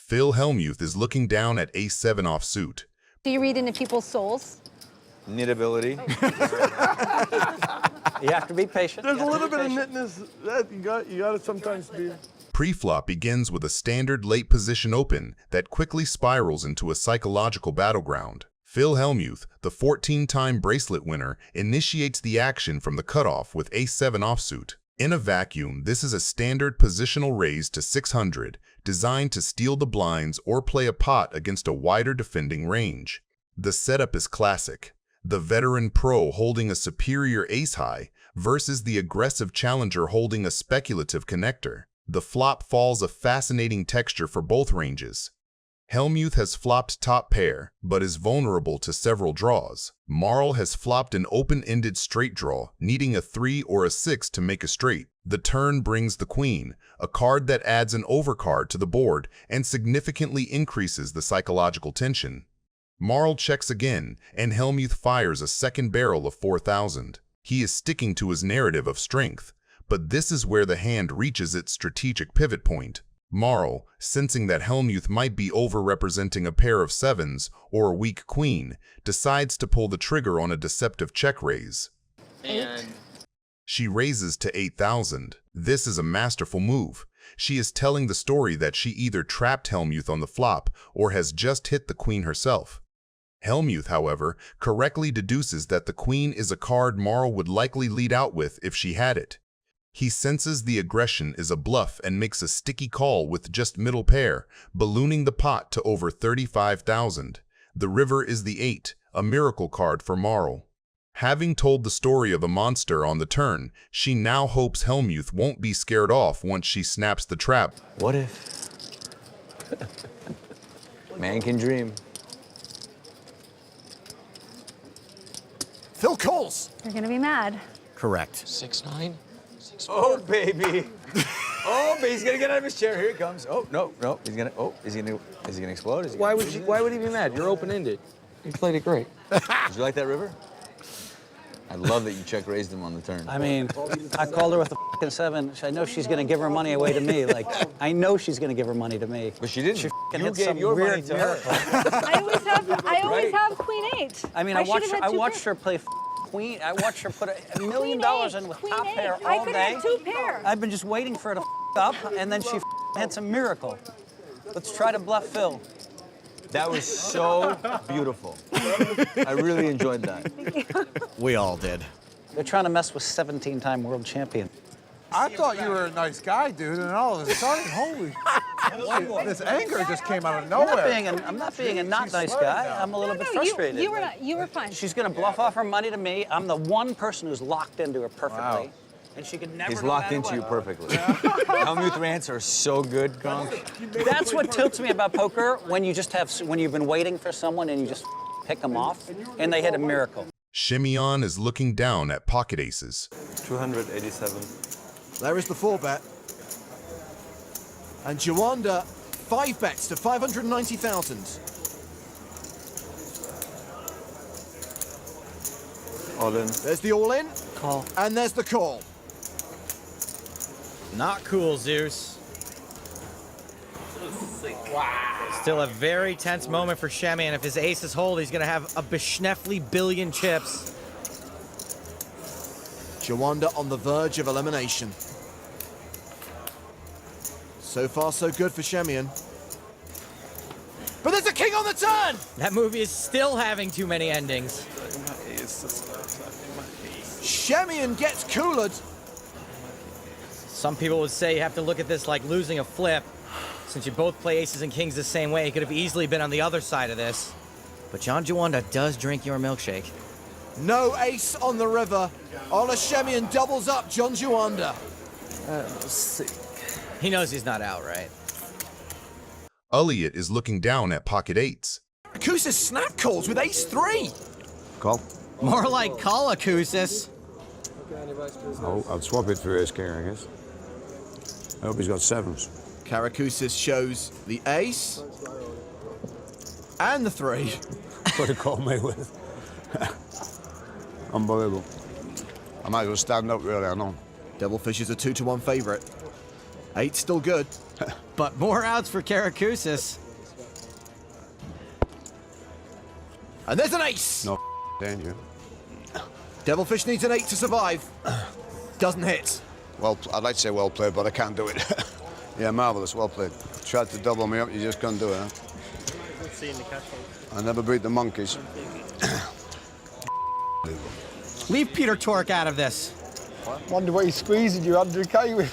Phil Hellmuth is looking down at ace-7 offsuit. Do you read into people's souls? Knit ability. You have to be patient. There's a little bit of knitness that you got to sometimes be. Pre-flop begins with a standard late position open that quickly spirals into a psychological battleground. Phil Hellmuth, the 14-time bracelet winner, initiates the action from the cutoff with ace-7 offsuit. In a vacuum, this is a standard positional raise to 600, designed to steal the blinds or play a pot against a wider defending range. The setup is classic. The veteran pro holding a superior ace-high versus the aggressive challenger holding a speculative connector. The flop falls a fascinating texture for both ranges. Hellmuth has flopped top pair, but is vulnerable to several draws. Marl has flopped an open-ended straight draw, needing a 3 or a 6 to make a straight. The turn brings the queen, a card that adds an overcard to the board and significantly increases the psychological tension. Marl checks again, and Hellmuth fires a second barrel of 4,000. He is sticking to his narrative of strength, but this is where the hand reaches its strategic pivot point. Marl, sensing that Hellmuth might be over-representing a pair of 7s or a weak queen, decides to pull the trigger on a deceptive check raise. And She raises to 8,000. This is a masterful move. She is telling the story that she either trapped Hellmuth on the flop or has just hit the queen herself. Hellmuth, however, correctly deduces that the queen is a card Marl would likely lead out with if she had it. He senses the aggression is a bluff and makes a sticky call with just middle pair, ballooning the pot to over 35,000. The river is the 8, a miracle card for Marl. Having told the story of a monster on the turn, she now hopes Hellmuth won't be scared off once she snaps the trap. What if? Man can dream. Phil calls. you're gonna be mad. Correct. 6-9? Oh, baby. Oh, baby, he's gonna get out of his chair. Here he comes. Oh, no. Is he gonna explode? Why would he be mad? You're open-ended. You played it great. Did you like that river? I love that you check raised him on the turn. I mean, I called her with a fucking 7. I know she's gonna give her money away to me. Like, I know she's gonna give her money to me. But she didn't. She You hit gave some your money weird to her. miracle. I always have queen 8. I mean, I watched her play queen. I watched her put $1 million in with top pair all I could day. have 2 pair. I've been just waiting for her to up, and then she hits a miracle. Let's try to bluff Phil. That was so beautiful. I really enjoyed that. We all did. They're trying to mess with 17-time world champion. I thought you were a nice guy, dude, and all of a sudden, holy, this anger just came out of nowhere. I'm not being a not nice guy. I'm a little bit frustrated. You were fine. She's gonna bluff off her money to me. I'm the one person who's locked into her perfectly. Wow. And she can never He's no locked matter into you what. perfectly. Hellmuth rants are so good, Gronk. That's what tilts me about poker, when you've been waiting for someone and you just pick them off and they hit a miracle. Schemion is looking down at pocket aces. 287. There is the 4-bet. And Juanda, 5 bets to 590,000. All in. There's the all-in. Call. And there's the call. Not cool, Zeus. Still a very tense moment for Schemion. If his aces hold, he's going to have a beschneffly billion chips. Juanda on the verge of elimination. So far, so good for Schemion. But there's a king on the turn! That movie is still having too many endings. Schemion gets coolered. Some people would say you have to look at this like losing a flip. Since you both play aces and kings the same way, it could have easily been on the other side of this. But John Juanda does drink your milkshake. No ace on the river. Ola Schemion doubles up John Juanda. He knows he's not out, right? Elliot is looking down at pocket 8s. Akusa snap calls with ace-3. Call. More like call Akusis. Oh, I'll swap it for ace king, I guess. I hope he's got 7s. Karakusis shows the ace and the 3. What to call me with. Unbelievable. I might as well stand up, really, I know. Devilfish is a 2-to-1 favorite. Eight's still good. But more outs for Karakusis. And there's an ace! No danger. Devilfish needs an 8 to survive. Doesn't hit. Well, I'd like to say well played, but I can't do it. Yeah, marvellous, well played. Tried to double me up, you just couldn't do it, huh? I never beat the monkeys. Leave Peter Tork out of this. Wonder what he's squeezing you 100k with.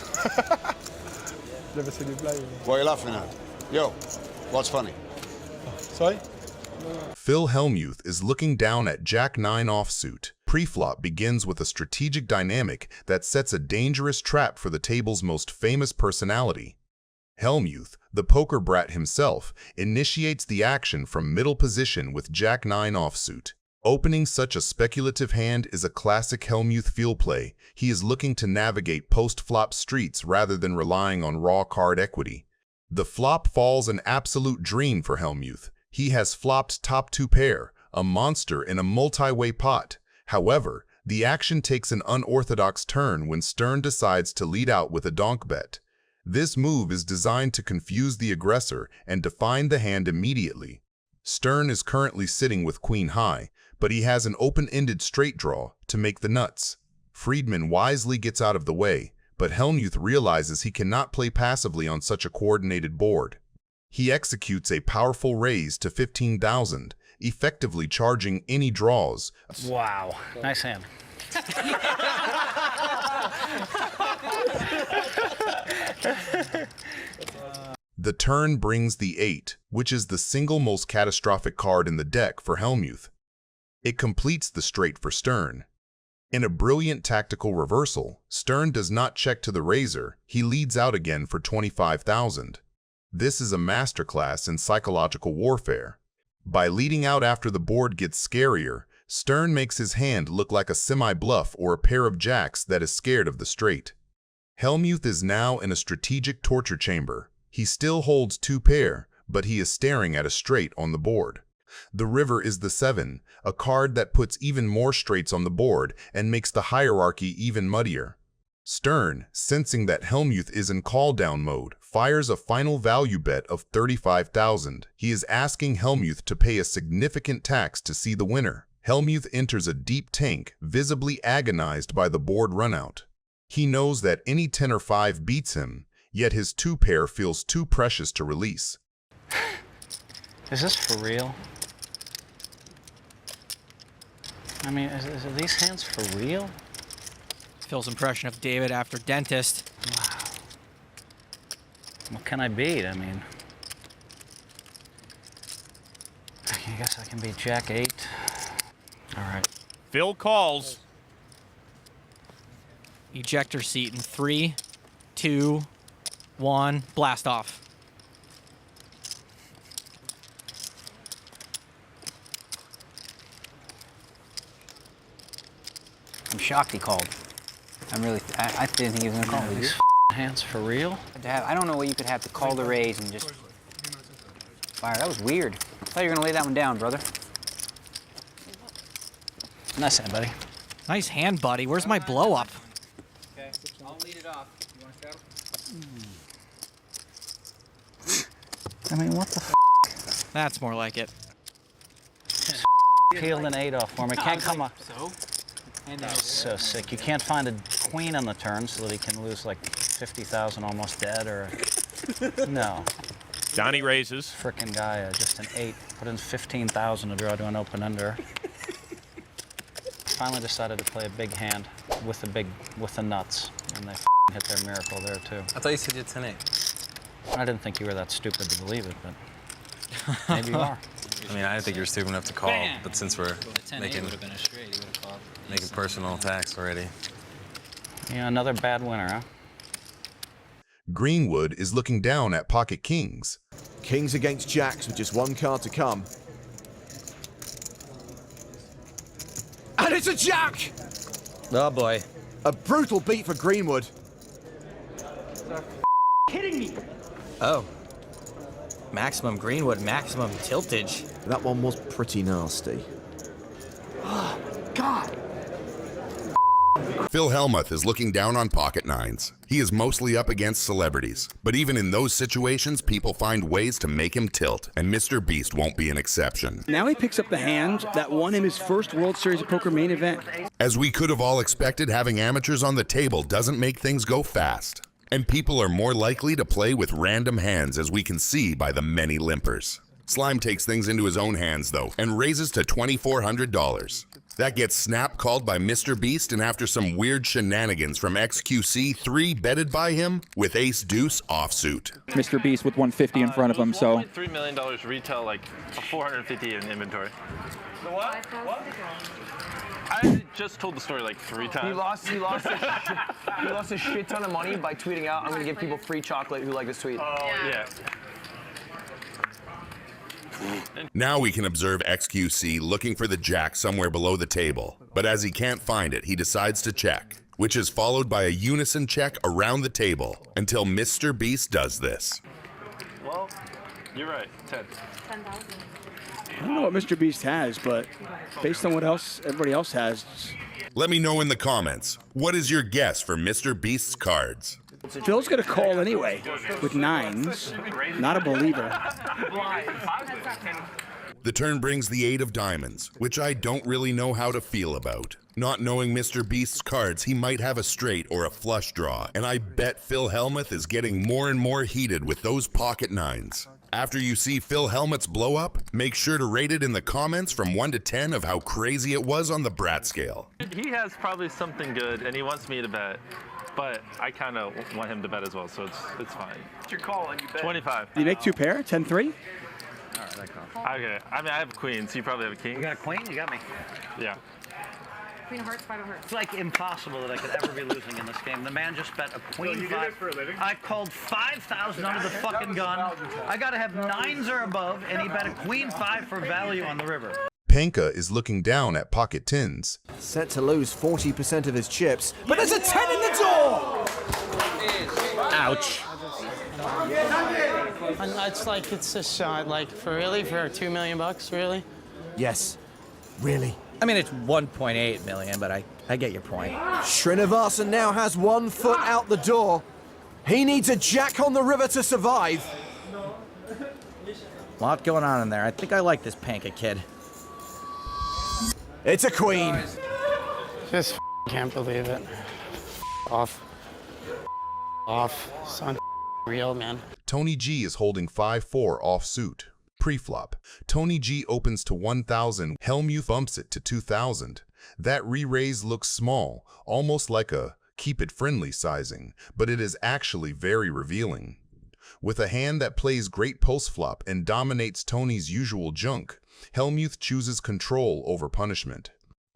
Never seen you play. What are you laughing at? Yo, what's funny? Sorry? Phil Hellmuth is looking down at Jack-9 offsuit. Preflop begins with a strategic dynamic that sets a dangerous trap for the table's most famous personality. Hellmuth, the poker brat himself, initiates the action from middle position with Jack-9 offsuit. Opening such a speculative hand is a classic Hellmuth field play. He is looking to navigate post-flop streets rather than relying on raw card equity. The flop falls an absolute dream for Hellmuth. He has flopped top 2 pair, a monster in a multi-way pot. However, the action takes an unorthodox turn when Stern decides to lead out with a donk bet. This move is designed to confuse the aggressor and define the hand immediately. Stern is currently sitting with queen high, but he has an open-ended straight draw to make the nuts. Friedman wisely gets out of the way, but Hellmuth realizes he cannot play passively on such a coordinated board. He executes a powerful raise to 15,000, effectively charging any draws. Wow, nice hand. The turn brings the 8, which is the single most catastrophic card in the deck for Hellmuth. It completes the straight for Stern. In a brilliant tactical reversal, Stern does not check to the razor, he leads out again for 25,000. This is a masterclass in psychological warfare. By leading out after the board gets scarier, Stern makes his hand look like a semi-bluff or a pair of jacks that is scared of the straight. Hellmuth is now in a strategic torture chamber. He still holds 2 pair, but he is staring at a straight on the board. The river is the 7, a card that puts even more straights on the board and makes the hierarchy even muddier. Stern, sensing that Hellmuth is in call-down mode, fires a final value bet of 35,000. He is asking Hellmuth to pay a significant tax to see the winner. Hellmuth enters a deep tank, visibly agonized by the board runout. He knows that any 10 or 5 beats him, yet his 2 pair feels too precious to release. Is this for real? I mean, are these hands for real? Phil's impression of David after dentist. Wow. What can I beat? I mean, I guess I can beat Jack 8. All right. Phil calls. Ejector seat in 3, 2, 1, blast off. I'm shocked he called. I didn't think he was gonna call. Are these hands for real? I don't know what you could have to call the raise and just fire. That was weird. I thought you were gonna lay that one down, brother. Nice hand, buddy. Nice hand, buddy. Where's my blow up? Okay, I'll lead it off. You want to start? I mean, what the f? That's more like it. Peeled an 8 off for me. Can't come up. So? That's so sick. You can't find a queen on the turn so that he can lose like 50,000 almost dead or... No. Johnny raises. Frickin' guy, just an 8. Put in 15,000 to draw to an open under. Finally decided to play a big hand with the nuts. And they hit their miracle there too. I thought you said you had 10-8. I didn't think you were that stupid to believe it, but maybe you are. I mean, I didn't think you were stupid enough to call, but since we're making personal attacks already. Yeah, another bad winner, huh? Greenwood is looking down at pocket kings. Kings against jacks with just 1 card to come. And it's a jack! Oh boy. A brutal beat for Greenwood. Kidding me? Oh. Maximum Greenwood, maximum tiltage. That one was pretty nasty. Oh, God. Phil Hellmuth is looking down on pocket nines. He is mostly up against celebrities, but even in those situations, people find ways to make him tilt, and Mr. Beast won't be an exception. Now he picks up the hand that won him his first World Series of Poker main event. As we could have all expected, having amateurs on the table doesn't make things go fast, and people are more likely to play with random hands, as we can see by the many limpers. Slime takes things into his own hands, though, and raises to $2,400. That gets snap called by Mr. Beast, and after some weird shenanigans from XQC, 3 betted by him with ace-deuce offsuit. Mr. Beast with 150 in front of him, so. $1.3 million retail, like a 450 in inventory. The what? I just told the story like 3 times. He lost a shit ton of money by tweeting out, I'm gonna give people free chocolate who like this tweet. Oh, yeah. Now we can observe XQC looking for the jack somewhere below the table, but as he can't find it, he decides to check, which is followed by a unison check around the table until Mr. Beast does this. Well, you're right, 10. I don't know what Mr. Beast has, but based on what else everybody else has. Let me know in the comments, what is your guess for Mr. Beast's cards? Phil's gonna call anyway, with nines. Not a believer. The turn brings the 8 of diamonds, which I don't really know how to feel about. Not knowing Mr. Beast's cards, he might have a straight or a flush draw, and I bet Phil Hellmuth is getting more and more heated with those pocket nines. After you see Phil Hellmuth's blow up, make sure to rate it in the comments from 1 to 10 of how crazy it was on the brat scale. He has probably something good, and he wants me to bet. But I kind of want him to bet as well, so it's fine. What's your call and you bet? 25. You make 2 pair, 10-3? Okay. I mean, I have a queen, so you probably have a king. You got a queen? You got me. Yeah. Queen of hearts, 5 of hearts. It's like impossible that I could ever be losing in this game. The man just bet a queen you do 5. this for a living? I called 5,000 under the fucking gun. I got to have 9s or above, and he bet a queen 5 for value on the river. Panka is looking down at pocket 10s. Set to lose 40% of his chips, but there's a 10 in the door! Ouch. It's like, it's a shot, like, for $2 million, really? Yes, really. I mean, it's 1.8 million, but I get your point. Srinivasan now has 1 foot out the door. He needs a jack on the river to survive. A lot going on in there. I think I like this Panka kid. It's a queen. Just can't believe it. Off, son. Real, man. Tony G is holding 5-4 offsuit. Pre-flop. Tony G opens to 1,000. Hellmuth bumps it to 2,000. That re-raise looks small, almost like a keep-it-friendly sizing, but it is actually very revealing. With a hand that plays great post-flop and dominates Tony's usual junk, Hellmuth chooses control over punishment.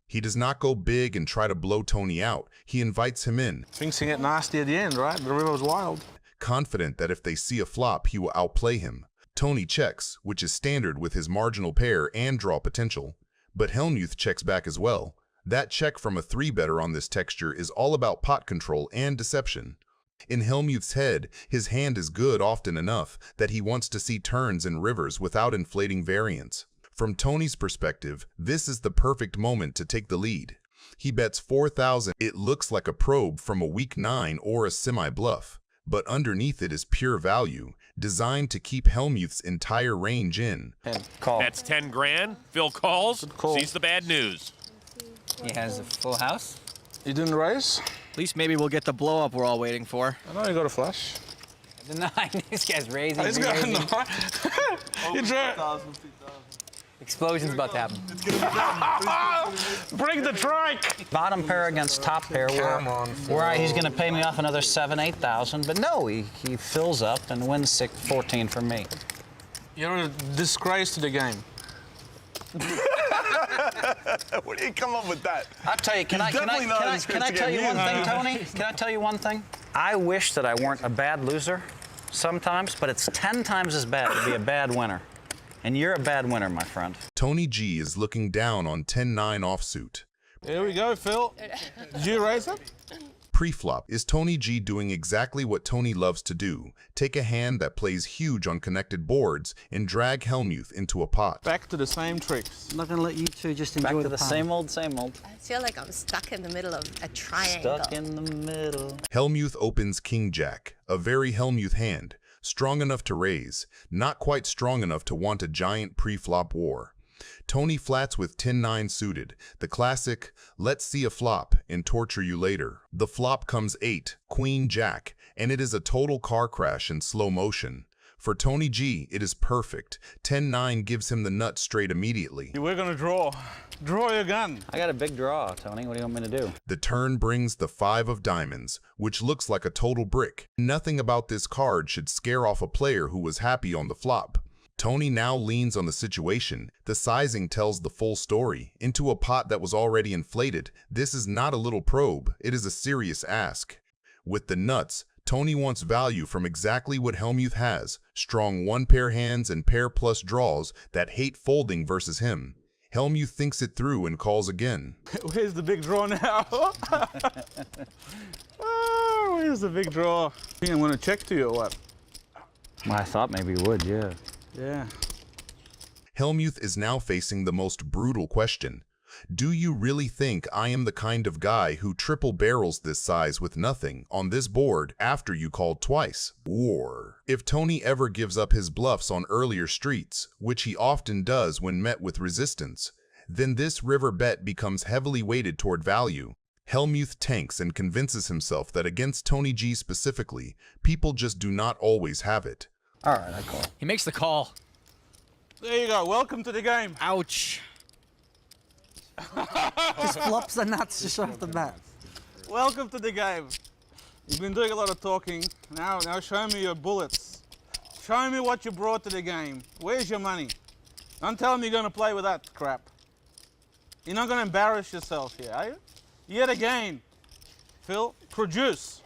He does not go big and try to blow Tony out. He invites him in. Things can get nasty at the end, right? The river was wild. Confident that if they see a flop, he will outplay him. Tony checks, which is standard with his marginal pair and draw potential. But Hellmuth checks back as well. That check from a 3-better on this texture is all about pot control and deception. In Hellmuth's head, his hand is good often enough that he wants to see turns and rivers without inflating variance. From Tony's perspective, this is the perfect moment to take the lead. He bets 4,000. It looks like a probe from a weak 9 or a semi-bluff, but underneath it is pure value, designed to keep Hellmuth's entire range in. Call. That's 10 grand. Phil calls, sees the bad news. He has a full house. You didn't raise? At least maybe we'll get the blow up we're all waiting for. I know you got a flush. The 9. This guy's raising. He's got a 9. You drew. Explosion's about to happen. Bring the trike. Bottom pair against top pair, where he's going to pay me off another 8,000. But no, he fills up and wins 14 from me. You're a disgrace to the game. Where did he come up with that? I'll tell you, can I tell you one thing, Tony? Can I tell you one thing? I wish that I weren't a bad loser sometimes, but it's 10 times as bad to be a bad winner. And you're a bad winner, my friend. Tony G is looking down on 10-9 offsuit. Here we go, Phil. Did you raise it? Preflop is Tony G doing exactly what Tony loves to do, take a hand that plays huge on connected boards and drag Hellmuth into a pot. Back to the same tricks. I'm not gonna let you two just enjoy Back to the the pan. same old, same old. I feel like I'm stuck in the middle of a triangle. Stuck in the middle. Hellmuth opens King Jack, a very Hellmuth hand, strong enough to raise, not quite strong enough to want a giant pre-flop war. Tony flats with 10-9 suited, the classic, let's see a flop and torture you later. The flop comes 8, Queen Jack, and it is a total car crash in slow motion. For Tony G, it is perfect. 10-9 gives him the nut straight immediately. We're gonna draw. Draw your gun. I got a big draw, Tony. What do you want me to do? The turn brings the 5 of diamonds, which looks like a total brick. Nothing about this card should scare off a player who was happy on the flop. Tony now leans on the situation. The sizing tells the full story. Into a pot that was already inflated, this is not a little probe, it is a serious ask. With the nuts, Tony wants value from exactly what Hellmuth has, strong 1-pair hands and pair plus draws that hate folding versus him. Hellmuth thinks it through and calls again. Where's the big draw now? Oh, where's the big draw? I think I'm gonna check to you or what? Well, I thought maybe you would, yeah. Yeah. Hellmuth is now facing the most brutal question. Do you really think I am the kind of guy who triple barrels this size with nothing on this board after you called twice? Or, if Tony ever gives up his bluffs on earlier streets, which he often does when met with resistance, then this river bet becomes heavily weighted toward value. Hellmuth tanks and convinces himself that against Tony G specifically, people just do not always have it. All right, I call. He makes the call. There you go. Welcome to the game. Ouch. Just flops the nuts just off the bat. Welcome to the game. You've been doing a lot of talking. Now show me your bullets. Show me what you brought to the game. Where's your money? Don't tell me you're gonna play with that crap. You're not gonna embarrass yourself here, are you? Yet again, Phil, produce.